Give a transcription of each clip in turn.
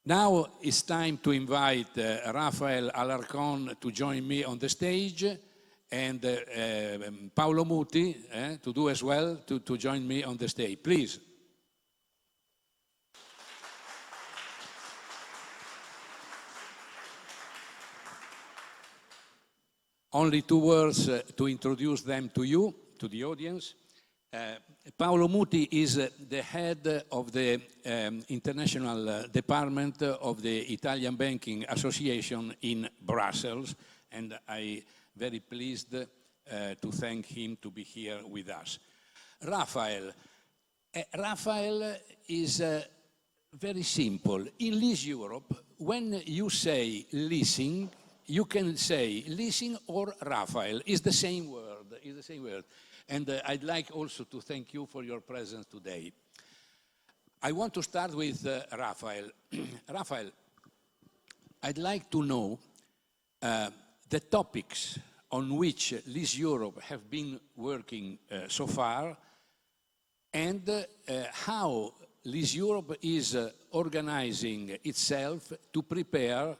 Now it's time to invite Rafael Alarcón to join me on the stage, and Paolo Muti to do as well, to join me on the stage. Please. Only 2 words to introduce them to you, to the audience. Paolo Muti is the head of the international department of the Italian Banking Association in Brussels, and I'm very pleased to thank him to be here with us. Rafael is very simple. In Leaseurope, when you say leasing, you can say leasing or Rafael. It's the same word. It's the same word. And I'd like also to thank you for your presence today. I want to start with Rafael. Rafael, I'd like to know the topics on which Leaseurope have been working so far, and how Leaseurope is organizing itself to prepare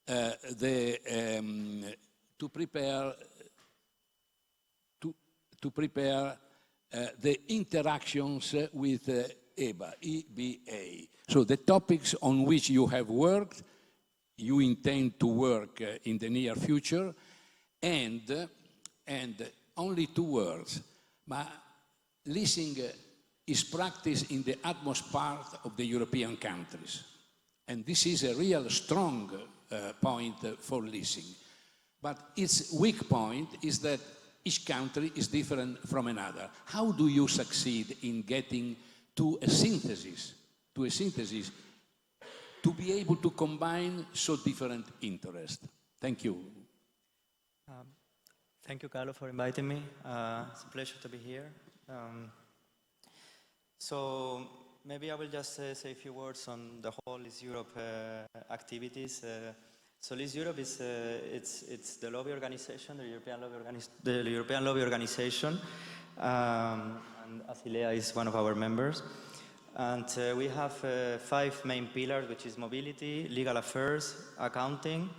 the interactions with EBA. So the topics on which you have worked, you intend to work in the near future, and only 2 words. But leasing is practiced in the utmost part of the European countries. And this is a real strong point for leasing. But its weak point is that each country is different from another. How do you succeed in getting to a synthesis, to be able to combine so different interests? Thank you. Thank you, Carlo, for inviting me. It's a pleasure to be here. So maybe I will just say a few words on the whole Leaseurope activities. So Leaseurope is it's the lobby organization, the European lobby organization, and Asilea is one of our members. And we have 5 main pillars, which is mobility, legal affairs, accounting,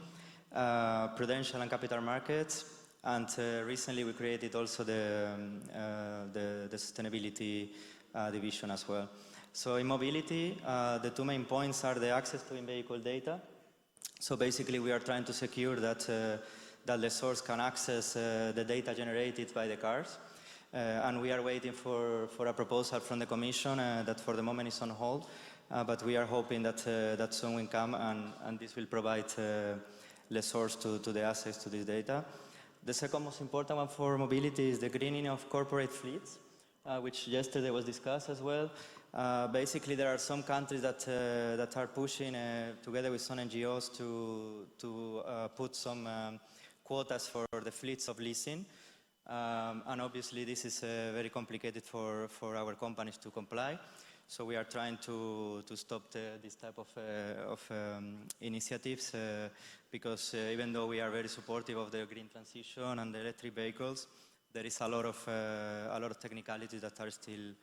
prudential and capital markets, and recently we created also the sustainability division as well. So in mobility, the 2 main points are the access to in-vehicle data. So basically we are trying to secure that the source can access the data generated by the cars. And we are waiting for a proposal from the Commission that for the moment is on hold. But we are hoping that that soon will come, and this will provide the source to the access to this data. The second most important one for mobility is the greening of corporate fleets, which yesterday was discussed as well. Basically, there are some countries that are pushing, together with some NGOs, to put some quotas for the fleets of leasing. And obviously, this is very complicated for our companies to comply. So we are trying to stop this type of initiatives because even though we are very supportive of the green transition and the electric vehicles, there is a lot of technicalities that are still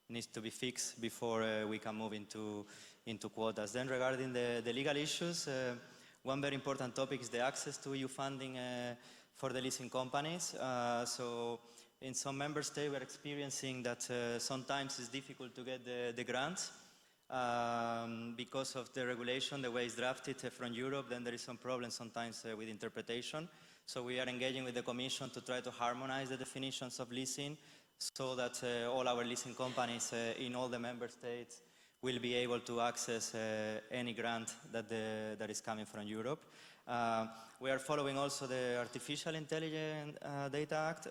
needs to be fixed before we can move into quotas. Then regarding the legal issues, one very important topic is the access to EU funding for the leasing companies. So in some member states, we're experiencing that sometimes it's difficult to get the grants because of the regulation, the way it's drafted from Europe. Then there is some problems sometimes with interpretation. So we are engaging with the Commission to try to harmonize the definitions of leasing so that all our leasing companies in all the member states will be able to access any grant that is coming from Europe. We are following also the Artificial Intelligence Data Act,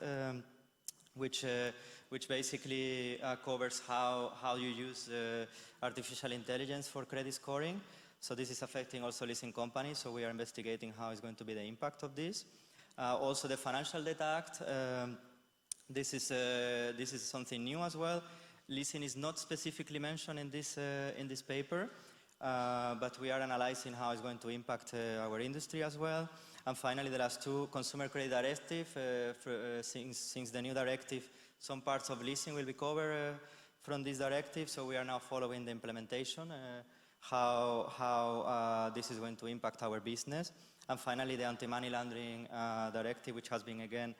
which basically covers how you use artificial intelligence for credit scoring. So this is affecting also leasing companies, so we are investigating how is going to be the impact of this. Also the Financial Data Act, this is something new as well. Leasing is not specifically mentioned in this paper, but we are analyzing how it's going to impact our industry as well. And finally, the last 2, Consumer Credit Directive. Since the new directive, some parts of leasing will be covered from this directive, so we are now following the implementation how this is going to impact our business. And finally, the anti-money laundering directive, which has been again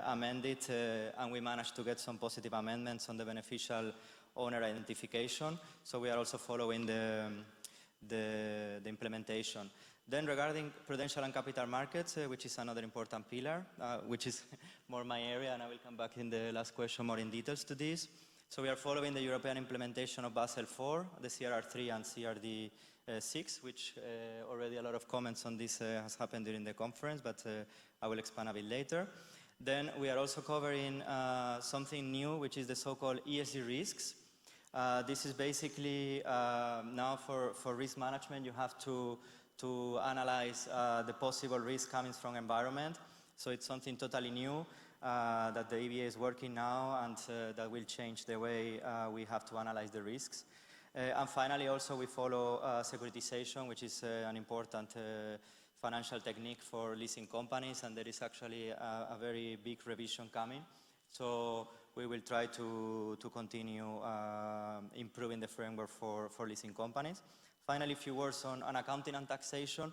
amended, and we managed to get some positive amendments on the beneficial owner identification. So we are also following the implementation. Then regarding prudential and capital markets, which is another important pillar, which is more my area, and I will come back in the last question more in details to this. So we are following the European implementation of Basel IV, the CRR3 and CRD6, which already a lot of comments on this has happened during the conference, but I will expand a bit later. Then we are also covering something new, which is the so-called ESG risks. This is basically now for risk management, you have to analyze the possible risk coming from environment. So it's something totally new that the EBA is working now, and that will change the way we have to analyze the risks. And finally, also we follow securitization, which is an important financial technique for leasing companies, and there is actually a very big revision coming. So we will try to continue improving the framework for leasing companies. Finally, a few words on accounting and taxation.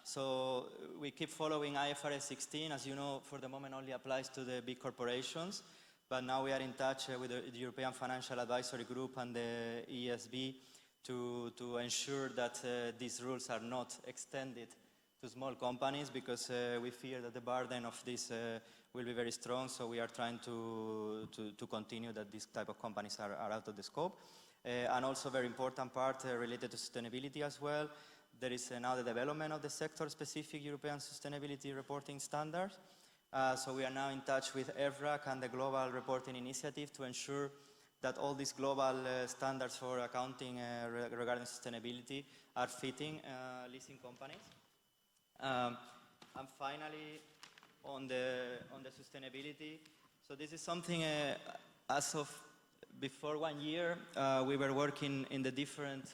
So we keep following IFRS 16. As you know, for the moment only applies to the big corporations, but now we are in touch with the European Financial Advisory Group and the ESB to ensure that these rules are not extended to small companies, because we fear that the burden of this will be very strong. So we are trying to continue that these type of companies are out of the scope. And also very important part related to sustainability as well. There is now the development of the sector-specific European sustainability reporting standards. So we are now in touch with EVRAC and the Global Reporting Initiative to ensure that all these global standards for accounting regarding sustainability are fitting leasing companies. And finally, on the sustainability, so this is something as of before 1 year, we were working in the different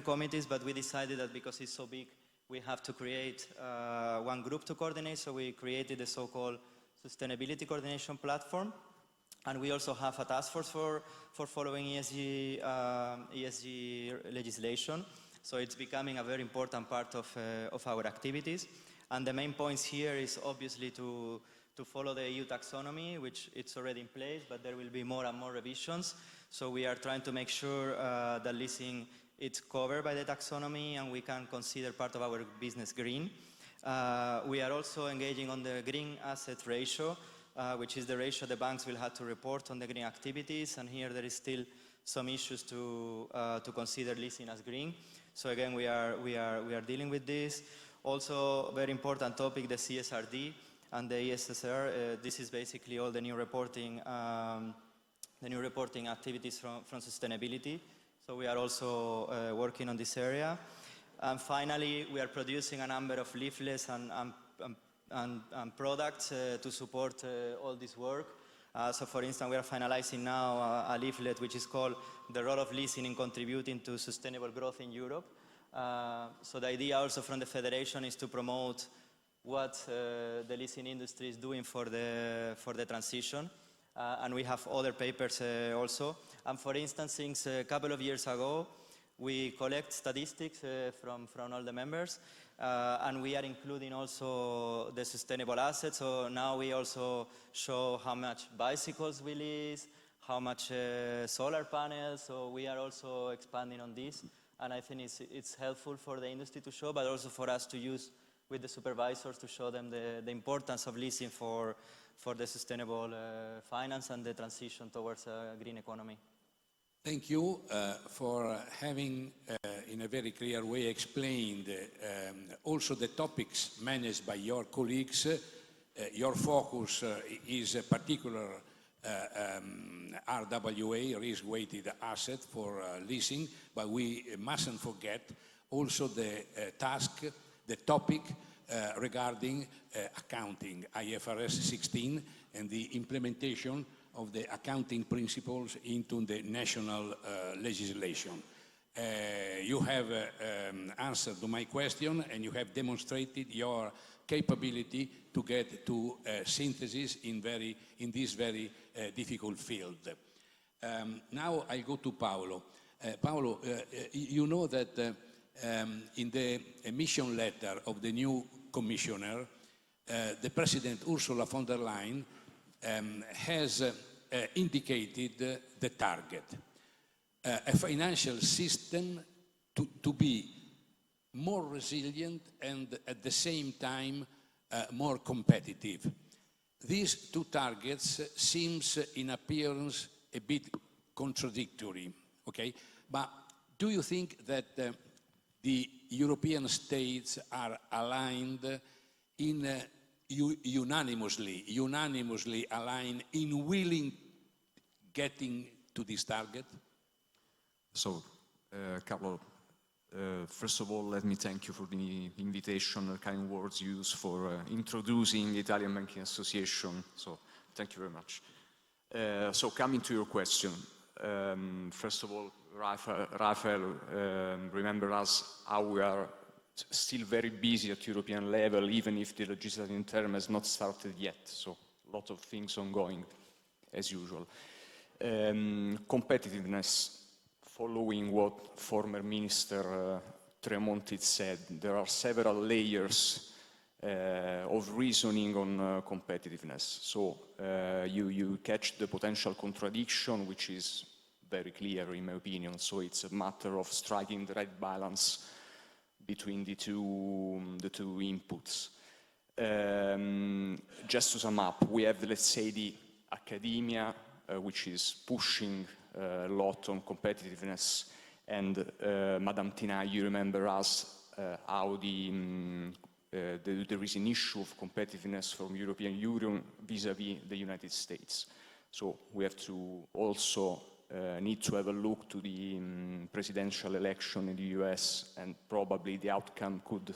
committees, but we decided that because it's so big, we have to create one group to coordinate. So we created the so-called Sustainability Coordination Platform, and we also have a task force for following ESG legislation. So it's becoming a very important part of our activities. And the main points here is obviously to follow the EU taxonomy, which it's already in place, but there will be more and more revisions. So we are trying to make sure that leasing it's covered by the taxonomy, and we can consider part of our business green. We are also engaging on the green asset ratio, which is the ratio the banks will have to report on the green activities. And here there is still some issues to consider leasing as green. So again, we are dealing with this. Also, very important topic, the CSRD and the ESSR. This is basically all the new reporting activities from sustainability. So we are also working on this area. And finally, we are producing a number of leaflets and products to support all this work. So for instance, we are finalizing now a leaflet which is called "The Role of Leasing in Contributing to Sustainable Growth in Europe." So the idea also from the Federation is to promote what the leasing industry is doing for the transition. And we have other papers also. And for instance, since a couple of years ago, we collect statistics from all the members, and we are including also the sustainable assets. So now we also show how much bicycles we lease, how much solar panels. So we are also expanding on this, and I think it's helpful for the industry to show, but also for us to use with the supervisors to show them the importance of leasing for the sustainable finance and the transition towards a green economy. Thank you for having, in a very clear way, explained also the topics managed by your colleagues. Your focus is a particular RWA, risk-weighted asset for leasing, but we mustn't forget also the topic regarding accounting, IFRS 16, and the implementation of the accounting principles into the national legislation. You have answered to my question, and you have demonstrated your capability to get to synthesis in this very difficult field. Now I go to Paolo. Paolo, you know that in the emission letter of the new commissioner, the President Ursula von der Leyen has indicated the target, a financial system to be more resilient and at the same time more competitive. These two targets seems in appearance a bit contradictory, okay? But do you think that the European states are aligned in unanimously aligned in willing getting to this target? So, Carlo, first of all, let me thank you for the invitation, the kind words used for introducing the Italian Banking Association. So, thank you very much. So, coming to your question, first of all, Rafael, remember us how we are still very busy at European level, even if the legislative term has not started yet. So, a lot of things ongoing, as usual. Competitiveness. Following what former Minister Tremonti said, there are several layers of reasoning on competitiveness. So you catch the potential contradiction, which is very clear in my opinion. So it's a matter of striking the right balance between the two inputs. Just to sum up, we have, let's say, the academia, which is pushing a lot on competitiveness, and Madame Tinay, you remember us how there is an issue of competitiveness from European Union vis-à-vis the United States. So we have to also need to have a look to the presidential election in the US, and probably the outcome could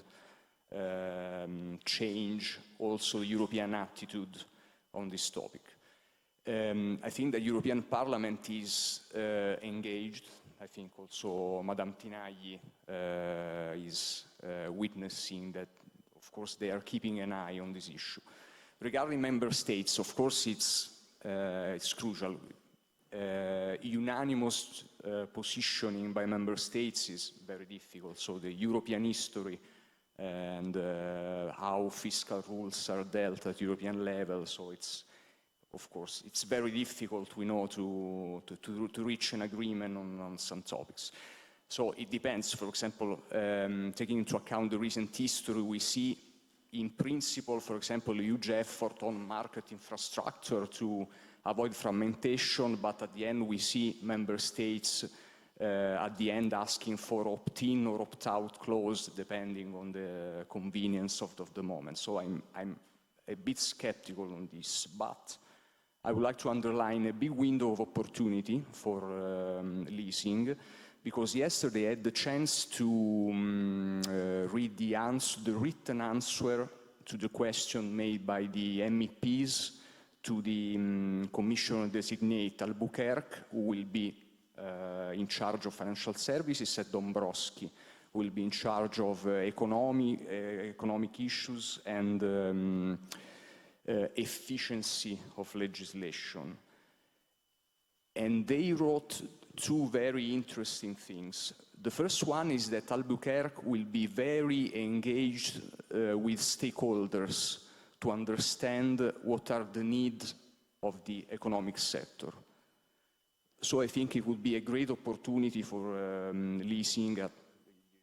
change also European attitude on this topic. I think the European Parliament is engaged. I think also Madame Tinagli is witnessing that, of course, they are keeping an eye on this issue. Regarding member states, of course, it's crucial. Unanimous positioning by member states is very difficult. So the European history and how fiscal rules are dealt at European level, so it's, of course, it's very difficult, we know, to reach an agreement on some topics. So it depends. For example, taking into account the recent history, we see, in principle, for example, a huge effort on market infrastructure to avoid fragmentation, but at the end we see member states at the end asking for opt-in or opt-out clause, depending on the convenience of the moment. So I'm a bit skeptical on this, but I would like to underline a big window of opportunity for leasing, because yesterday I had the chance to read the written answer to the question made by the MEPs to the Commissioner designate Albuquerque, who will be in charge of financial services, and Dombrovskis, who will be in charge of economic issues and efficiency of legislation. And they wrote two very interesting things. The first one is that Albuquerque will be very engaged with stakeholders to understand what are the needs of the economic sector. So I think it would be a great opportunity for leasing at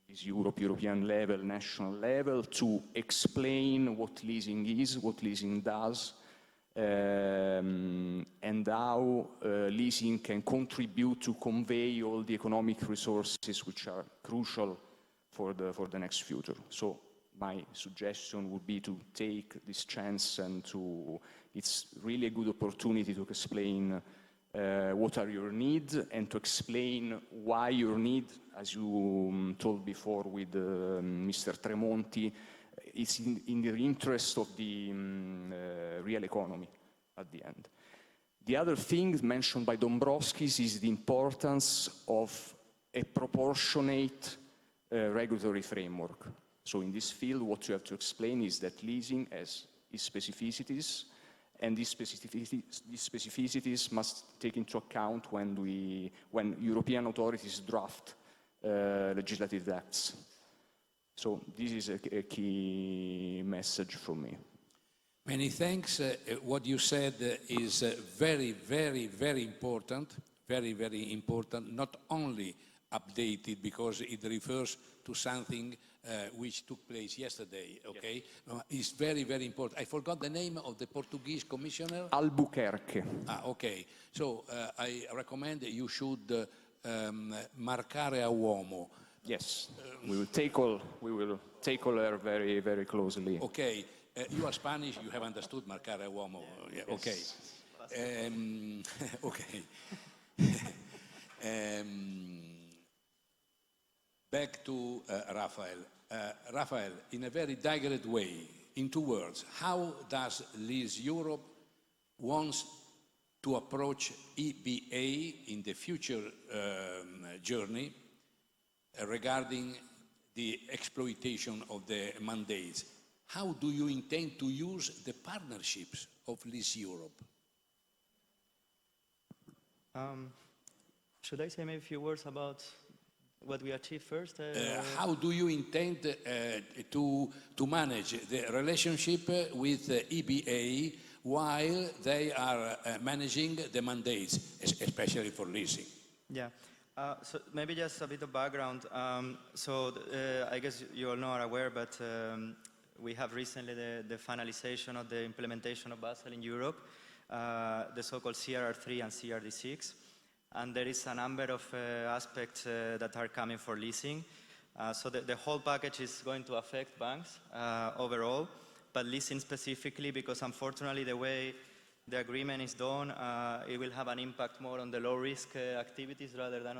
European level, national level, to explain what leasing is, what leasing does, and how leasing can contribute to convey all the economic resources which are crucial for the next future. So my suggestion would be to take this chance, and it's really a good opportunity to explain what are your needs, and to explain why your need, as you told before with Mr. Tremonti, is in the interest of the real economy at the end. The other thing mentioned by Dombrovskis is the importance of a proportionate regulatory framework. So in this field, what you have to explain is that leasing has its specificities, And these specificities must take into account when European authorities draft legislative acts. So this is a key message from me. Many thanks. What you said is very, very, very important, very, very important, not only updated because it refers to something which took place yesterday, okay? Yes. It's very, very important. I forgot the name of the Portuguese commissioner. Albuquerque. Okay. So I recommend you should marcare a uomo. Yes, we will tackle her very, very closely. Okay. You are Spanish, you have understood marcare a uomo. Yeah, okay. Okay. Back to Rafael. Rafael, in a very direct way, in 2 words, how does Leaseurope wants to approach EBA in the future journey regarding the exploitation of the mandates? How do you intend to use the partnerships of Leaseurope? Should I say maybe a few words about what we achieved first? How do you intend to manage the relationship with EBA while they are managing the mandates, especially for leasing? Yeah. So maybe just a bit of background. I guess you all are aware, but we have recently the finalization of the implementation of Basel in Europe, the so-called CRR3 and CRD6. And there is a number of aspects that are coming for leasing. So the whole package is going to affect banks overall, but leasing specifically because unfortunately the way the agreement is done, it will have an impact more on the low-risk activities rather than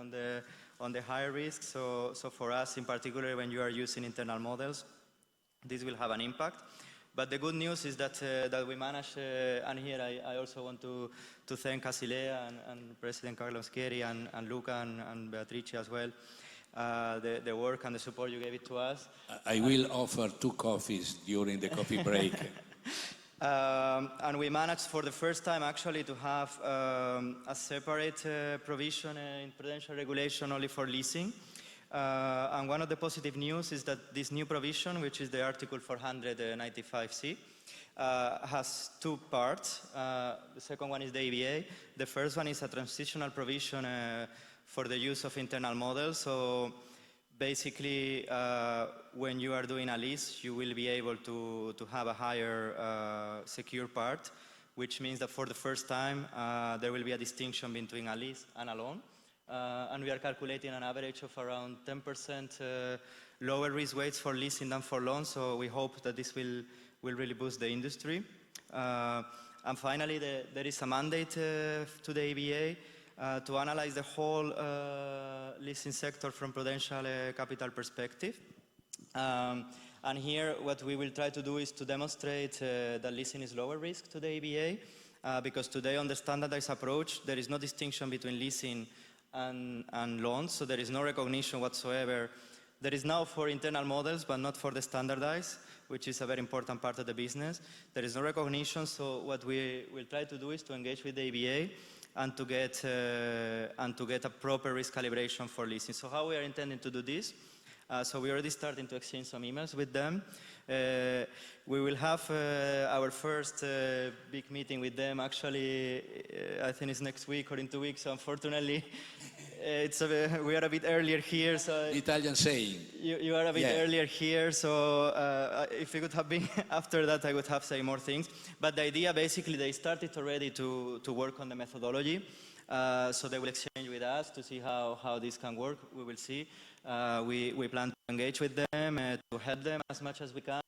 on the high risk. So for us, in particular, when you are using internal models, this will have an impact. But the good news is that we managed, and here I also want to thank Asilea and President Carlos Chieri and Luca and Beatrice as well, the work and the support you gave it to us. I will offer 2 coffees during the coffee break. And we managed for the first time actually to have a separate provision in prudential regulation only for leasing. And one of the positive news is that this new provision, which is the Article 495C, has 2 parts. The second one is the EBA. The first one is a transitional provision for the use of internal models. So basically, when you are doing a lease, you will be able to have a higher secure part, which means that for the first time, there will be a distinction between a lease and a loan. And we are calculating an average of around 10% lower risk weights for leasing than for loans. So we hope that this will really boost the industry. And finally, there is a mandate to the EBA to analyze the whole leasing sector from prudential capital perspective. And here, what we will try to do is to demonstrate that leasing is lower risk to the EBA, because today on the standardized approach, there is no distinction between leasing and loans, so there is no recognition whatsoever. There is now for internal models, but not for the standardized, which is a very important part of the business. There is no recognition, so what we will try to do is to engage with the EBA and to get a proper risk calibration for leasing. So how we are intending to do this? So we already starting to exchange some emails with them. We will have our first big meeting with them. Actually, I think it's next week or in 2 weeks. So unfortunately, we are a bit earlier here. So the Italian saying. You are a bit earlier here. So if it could have been after that, I would have said more things. But the idea, basically, they started already to work on the methodology. So they will exchange with us to see how this can work. We will see. We plan to engage with them, to help them as much as we can.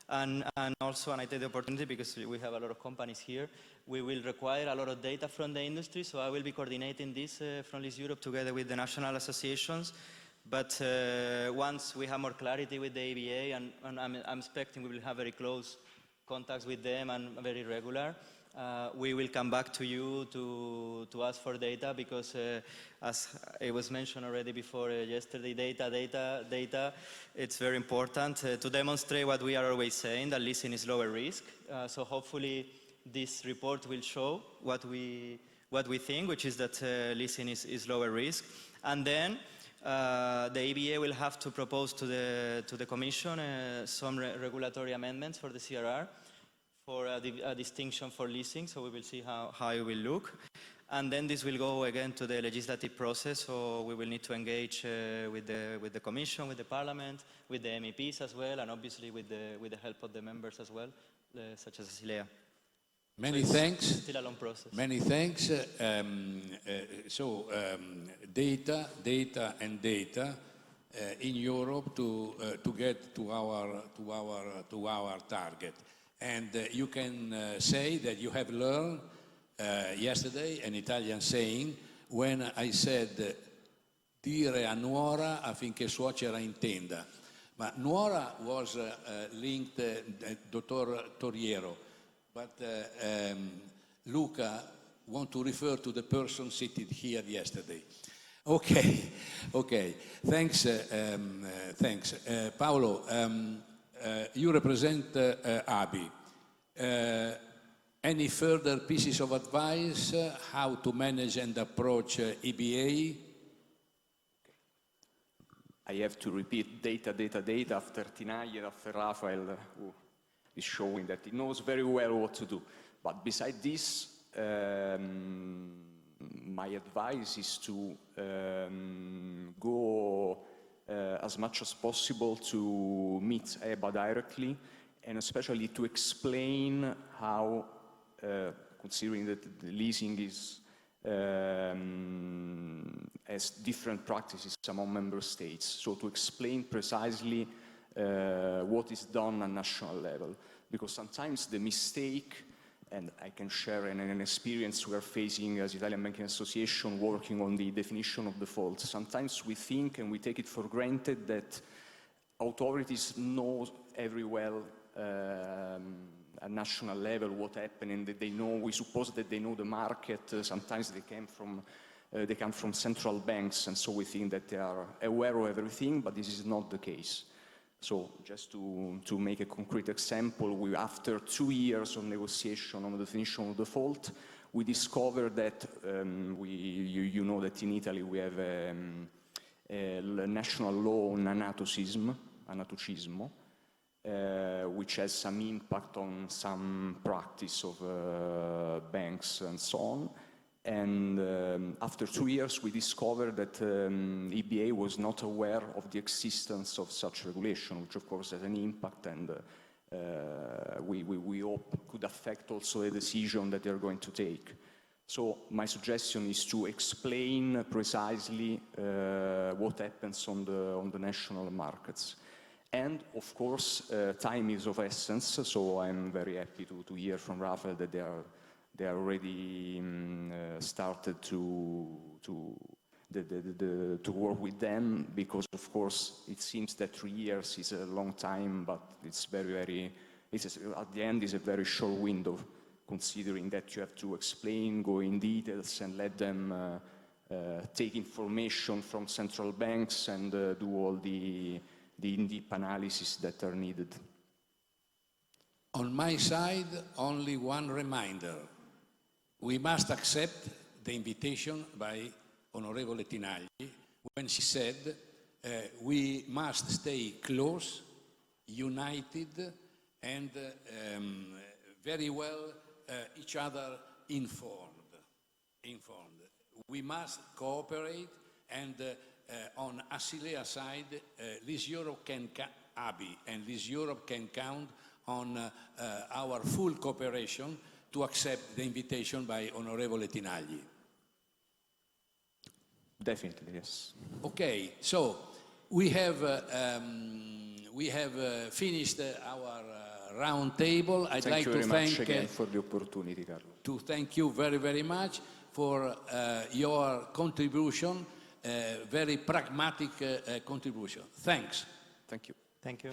And also, and I take the opportunity because we have a lot of companies here, we will require a lot of data from the industry. So I will be coordinating this from Leaseurope together with the national associations. But once we have more clarity with the ABA, and I'm expecting we will have very close contacts with them and very regular, we will come back to you to ask for data because, as it was mentioned already before yesterday, data, it's very important to demonstrate what we are always saying, that leasing is lower risk. So hopefully this report will show what we think, which is that leasing is lower risk. And then the EBA will have to propose to the Commission some regulatory amendments for the CRR, for a distinction for leasing, so we will see how it will look. And then this will go again to the legislative process, so we will need to engage with the Commission, with the Parliament, with the MEPs as well, and obviously with the help of the members as well, such as Silea. Many so thanks. Still a long process. Many thanks. Data and data in Europe to get to our target. And you can say that you have learned yesterday an Italian saying when I said dire a nuora affinché suocera intenda. Ma nuora was linked Dottor Toriero, but Luca want to refer to the person seated here yesterday. Okay. Thanks. Paolo, you represent ABI. Any further pieces of advice how to manage and approach EBA? I have to repeat data after Tinaglia, after Rafael, who is showing that he knows very well what to do. But besides this, my advice is to go as much as possible to meet EBA directly, and especially to explain how, considering that the leasing is has different practices among member states, so to explain precisely what is done at national level, because sometimes the mistake, and I can share an experience we are facing as Italian Banking Association working on the definition of default. Sometimes we think and we take it for granted that authorities know very well at national level what happened, and that they know, we suppose that they know the market. Sometimes they come from central banks, and so we think that they are aware of everything, but this is not the case. So just to make a concrete example, after 2 years of negotiation on the definition of default, we discovered that, you know that in Italy we have a national law on anatocismo, which has some impact on some practice of banks and so on. And after 2 years, we discovered that EBA was not aware of the existence of such regulation, which of course has an impact, and we hope could affect also the decision that they are going to take. So my suggestion is to explain precisely what happens on the national markets. And of course, time is of essence, so I'm very happy to hear from Rafael that they are already started to work with them, because of course it seems that 3 years is a long time, but it's at the end is a very short window, considering that you have to explain, go in details, and let them take information from central banks and do all the in-depth analysis that are needed. On my side, only one reminder. We must accept the invitation by Onorevole Tinagli when she said we must stay close, united, and very well each other informed. We must cooperate, and on Asilea side, Leaseurope ABI and Leaseurope can count on our full cooperation to accept the invitation by Onorevole Tinagli. Definitely, yes. Okay, so we have finished our round table. I'd like to thank again for the opportunity, Carlo. To thank you very, very much for your contribution, very pragmatic contribution. Thanks. Thank you. Thank you.